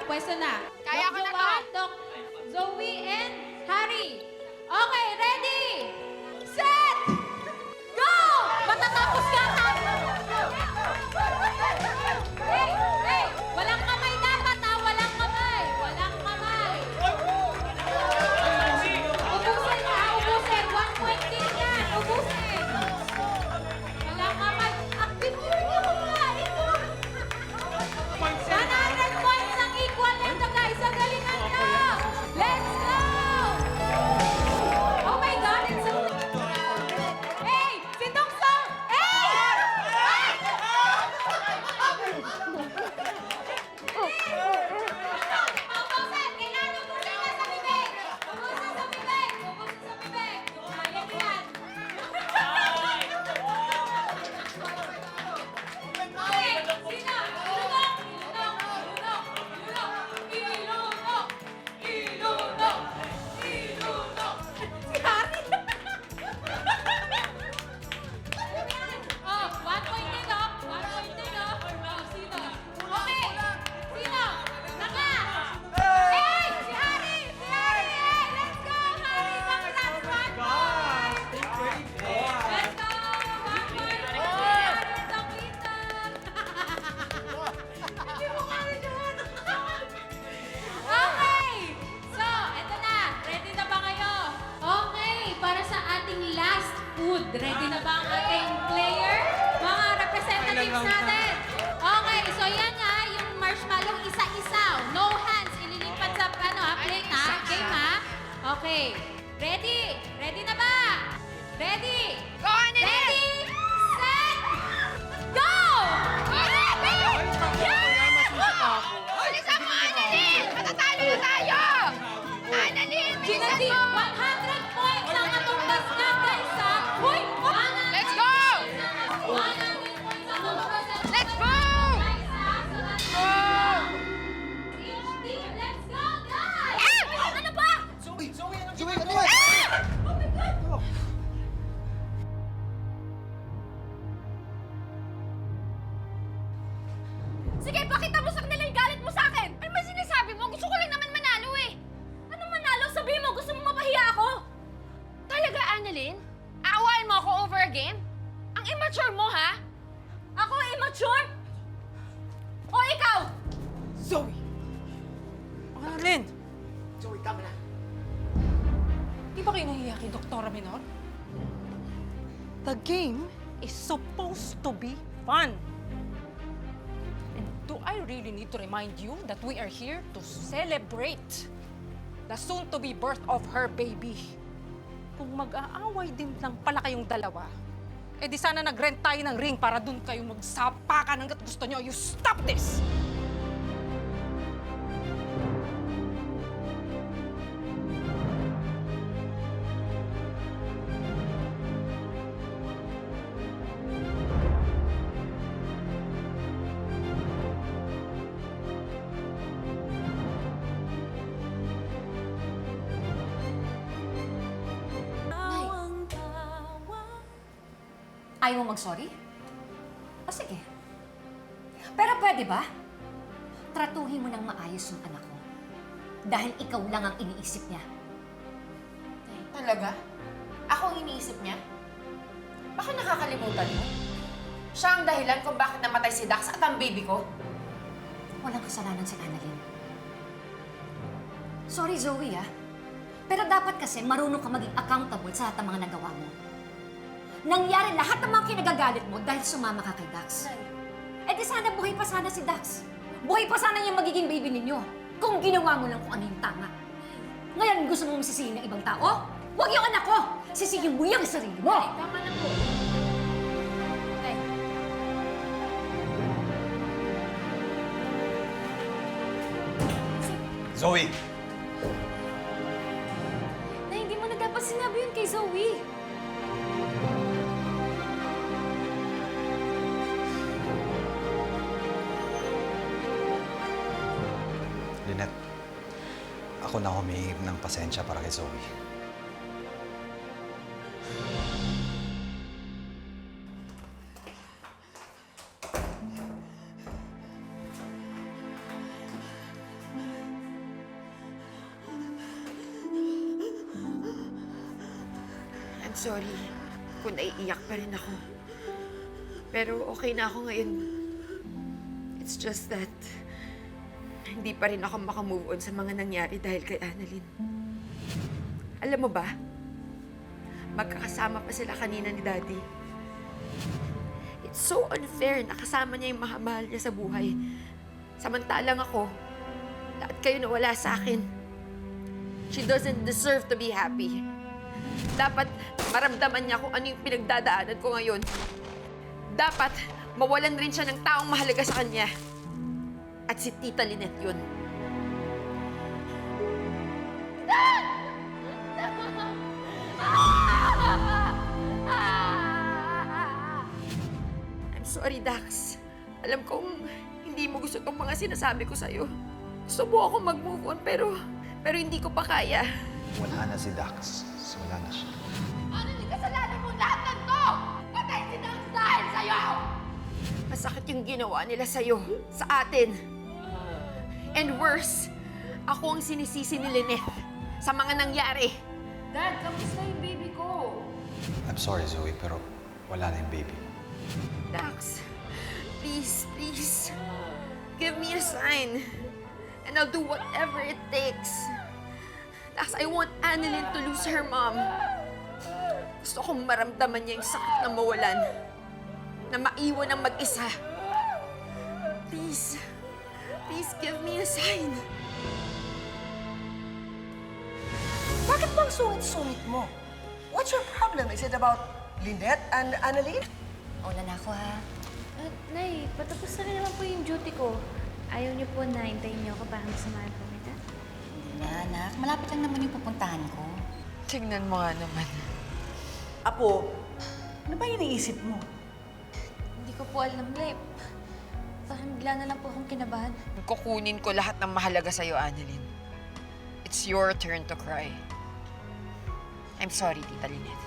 pwesto na. Kaya ko na to. Doc Zoe and Harry. Okay, ready? Set! Go! Matatapos ka tayo! Hey! Hey! Walang kamay dapat ha! Walang kamay! Walang kamay! Ubusin ha! Ubusin! 1 point din yan! Ubusin! Walang kamay! Active yun ako nga! Ito! 100 points ang equal nito guys! Ang galingan nyo! Let's go! Oh my God! It's so... Hey! Si Tungsong! Hey! Ubusin! Kailangan ubusin na sa bibig! Ubusin sa bibig! Ubusin sa bibig! Kaya mo yan! Okay! Sino? Ilunok! Ilunok! Ilunok! Ilunok! Ilunok! Ilunok! Si Harry! Oh, 1 point din, oh. 1 point din, oh. Oh, sino? Okay. Sino? Naka! Hey! Si Harry! Si Harry! Hey! Let's go, Harry! Congrats! 1 point! Let's go! 1 point! Si Harry is the winner! Hindi mo kaya yun! Okay! So, eto na. Ready na ba kayo? Okay, para sa ating last food. Ready na ba ang ating player? Mga representatives natin. Okay, so yan nga, yung marshmallow isa-isa. No hands. Ililipat sa plate ha. Game ha. Okay. Ready? Ready na ba? Ready? Go, Annalyn! Ready? Set! Go! Ready? Bilisan mo, Annalyn! Matatalo na tayo! Annalyn, bilisan Ginadi, mo! 100 points ang katumbas na guys ha. Uy! Let's go! 100 points ang katumbas na Let's go! guys ha. So that's Go! each team. Let's go guys! Ah! Ano ba? Zoe, ano yan? Oh my God! Sige, pakita mo sa kanila yung galit mo sa akin! Ano ba sinasabi mo? Gusto ko lang naman manalo eh! Ano manalo? Sabihin mo, gusto mo mapahiya ako? Talaga, Annalyn? Aawain mo ako over a game? Ang immature mo, ha? Ako immature? O ikaw? Zoe! Annalyn! Zoe, tama na. Di ba kayo nahihiya kay Doktora Menor? The game is supposed to be fun. And do I really need to remind you that we are here to celebrate the soon-to-be birth of her baby? Kung mag-aaway din lang pala kayong dalawa, eh di sana nag-rent tayo ng ring para dun kayo magsapakan hanggat gusto nyo. You stop this! Ayaw mo mag-sorry? O sige. Pero pwede ba? Tratuhin mo ng maayos yung anak ko. Dahil ikaw lang ang iniisip niya. Talaga? Ako ang iniisip niya? Baka nakakalimutan mo? Siya ang dahilan kung bakit namatay si Dax at ang baby ko? Walang kasalanan si Annalyn. Sorry, Zoe, ah. Pero dapat kasi marunong ka maging accountable sa lahat ng mga nagawa mo. Nangyari lahat ng mga kinagagalit mo dahil sumama ka kay Dax. Eh di sana buhay pa sana si Dax. Buhay pa sana yung magiging baby ninyo. Kung ginawa mo lang kung ano yung tama. Ngayon gusto mong sisihin ng ibang tao? Huwag yung anak ko! Sisihin mo yung sarili mo! Tama na po. Tay. Zoe! Na hindi mo na dapat sinabi yun kay Zoe. Lynette, ako na humihingi ng pasensya para kay Zoe. Sorry kung naiiyak pa rin ako. Pero okay na ako ngayon. It's just that hindi pa rin ako makamove on sa mga nangyari dahil kay Annalyn. Alam mo ba, magkakasama pa sila kanina ni Daddy. It's so unfair na kasama niya yung mahal niya sa buhay. Samantalang ako, lahat kayo nawala sa akin. She doesn't deserve to be happy. Dapat maramdaman niya kung ano yung pinagdadaanan ko ngayon. Dapat mawalan rin siya ng taong mahalaga sa kanya. At si Tita Lynette yun. I'm sorry, Dax. Alam kong hindi mo gusto tong mga sinasabi ko sa'yo. Gusto mo ako mag-move on, pero hindi ko pa kaya. Wala na si Dax. Wala na siya. Ano yung kasalanan mo lahat ng to? Patay si Dax dahil sa'yo! Masakit yung ginawa nila sa'yo, sa atin. And worse, ako ang sinisisi ni Lynette sa mga nangyari. Dad, kamusta yung baby ko? I'm sorry, Zoe, pero wala na yung baby. Dax, please, give me a sign. And I'll do whatever it takes. Dax, I want Annalyn to lose her mom. Gusto kong maramdaman niya yung sakit na mawalan. Na maiwan ng mag-isa. Please give me a sign. Bakit bang sungit-sungit mo? What's your problem? Is it about Lynette and Annalyn? Una na ako, ha? Nay, patapos na rin naman po yung duty ko. Ayaw niyo po na hintayin niyo ako para masamahan po kita? Hindi na, anak. Malapit lang naman yung pupuntahan ko. Tingnan mo nga naman. Apo, ano ba iniisip mo? Hindi ko po alam, Lep. Parang bigla na lang po akong kinabahan. Kukunin ko lahat ng mahalaga sa'yo, Annalyn. It's your turn to cry. I'm sorry, Tita Lynette.